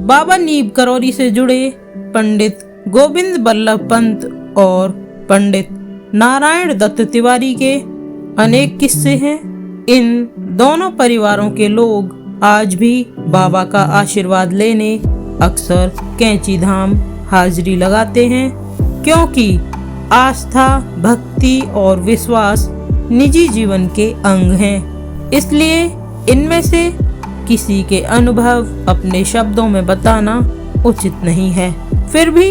बाबा नीम करौरी से जुड़े पंडित गोविंद बल्लभ पंत और पंडित नारायण दत्त तिवारी के अनेक किस्से हैं। इन दोनों परिवारों के लोग आज भी बाबा का आशीर्वाद लेने अक्सर कैंची धाम हाजिरी लगाते हैं, क्योंकि आस्था, भक्ति और विश्वास निजी जीवन के अंग हैं। इसलिए इनमें से किसी के अनुभव अपने शब्दों में बताना उचित नहीं है। फिर भी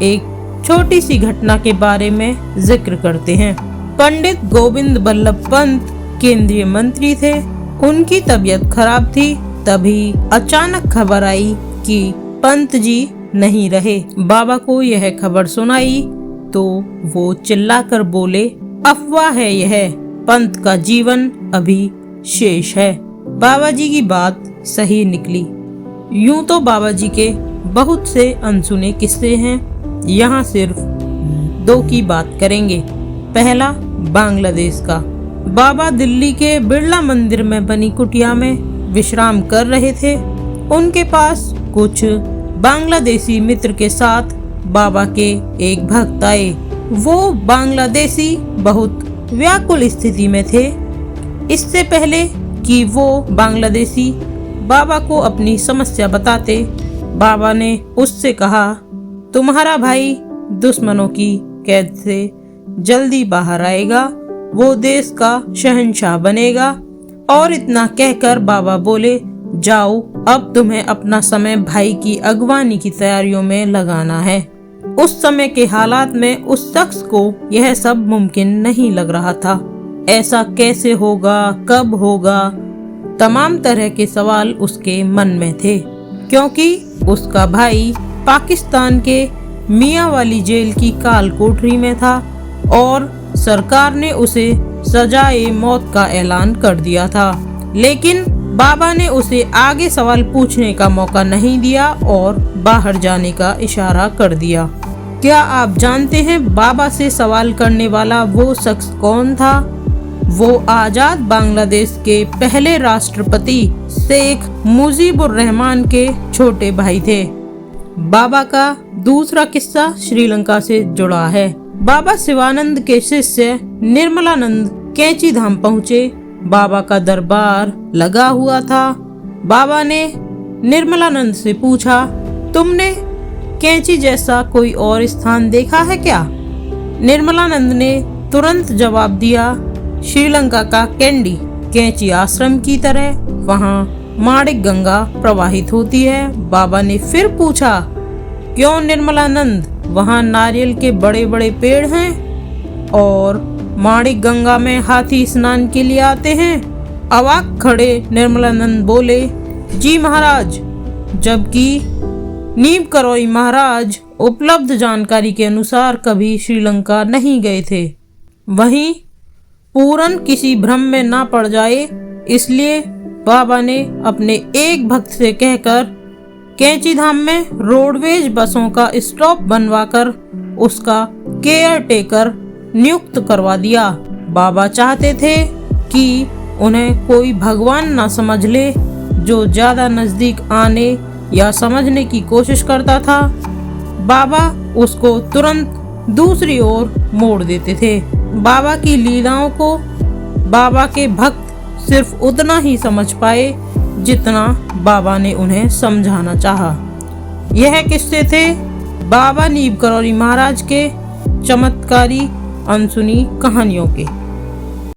एक छोटी सी घटना के बारे में जिक्र करते हैं। पंडित गोविंद बल्लभ पंत केंद्रीय मंत्री थे। उनकी तबीयत खराब थी। तभी अचानक खबर आई कि पंत जी नहीं रहे। बाबा को यह खबर सुनाई तो वो चिल्लाकर बोले, अफवाह है यह, पंत का जीवन अभी शेष है। बाबा जी की बात सही निकली। यूं तो बाबा जी के बहुत से अनसुने किस्से हैं, यहाँ सिर्फ 2 की बात करेंगे। पहला, बांग्लादेश का। बाबा दिल्ली के बिरला मंदिर में बनी कुटिया में विश्राम कर रहे थे। उनके पास कुछ बांग्लादेशी मित्र के साथ बाबा के एक भक्त आए। वो बांग्लादेशी बहुत व्याकुल स्थिति में थे। इससे पहले कि वो बांग्लादेशी बाबा को अपनी समस्या बताते, बाबा ने उससे कहा, तुम्हारा भाई दुश्मनों की कैद से जल्दी बाहर आएगा, वो देश का शहंशाह बनेगा। और इतना कहकर बाबा बोले, जाओ, अब तुम्हें अपना समय भाई की अगवानी की तैयारियों में लगाना है। उस समय के हालात में उस शख्स को यह सब मुमकिन नहीं लग रहा था। ऐसा कैसे होगा, कब होगा, तमाम तरह के सवाल उसके मन में थे, क्योंकि उसका भाई पाकिस्तान के मियां वाली जेल की काल कोठरी में था और सरकार ने उसे सजाए मौत का ऐलान कर दिया था। लेकिन बाबा ने उसे आगे सवाल पूछने का मौका नहीं दिया और बाहर जाने का इशारा कर दिया। क्या आप जानते हैं बाबा से सवाल करने वाला वो शख्स कौन था? वो आजाद बांग्लादेश के पहले राष्ट्रपति शेख मुजीबुर रहमान के छोटे भाई थे। बाबा का दूसरा किस्सा श्रीलंका से जुड़ा है। बाबा शिवानंद के शिष्य निर्मलानंद कैंची धाम पहुँचे। बाबा का दरबार लगा हुआ था। बाबा ने निर्मलानंद से पूछा, तुमने कैंची जैसा कोई और स्थान देखा है क्या? निर्मलानंद ने तुरंत जवाब दिया, श्रीलंका का कैंडी, कैंची आश्रम की तरह वहाँ माणिक गंगा प्रवाहित होती है। बाबा ने फिर पूछा, क्यों निर्मलानंद, वहाँ नारियल के बड़े बड़े पेड़ हैं और माणिक गंगा में हाथी स्नान के लिए आते हैं? अवाक खड़े निर्मलानंद बोले, जी महाराज, जबकि नीम करौरी महाराज उपलब्ध जानकारी के अनुसार कभी श्रीलंका नहीं गए थे। वहीं पूरन किसी भ्रम में ना पड़ जाए, इसलिए बाबा ने अपने एक भक्त से कहकर कैंची धाम में रोडवेज बसों का स्टॉप बनवाकर उसका केयर टेकर नियुक्त करवा दिया। बाबा चाहते थे कि उन्हें कोई भगवान ना समझ ले। जो ज्यादा नजदीक आने या समझने की कोशिश करता था, बाबा उसको तुरंत दूसरी ओर मोड़ देते थे। बाबा की लीलाओं को बाबा के भक्त सिर्फ उतना ही समझ पाए जितना बाबा ने उन्हें समझाना चाहा। यह किस्से थे बाबा नीम करौरी महाराज के चमत्कारी अनसुनी कहानियों के।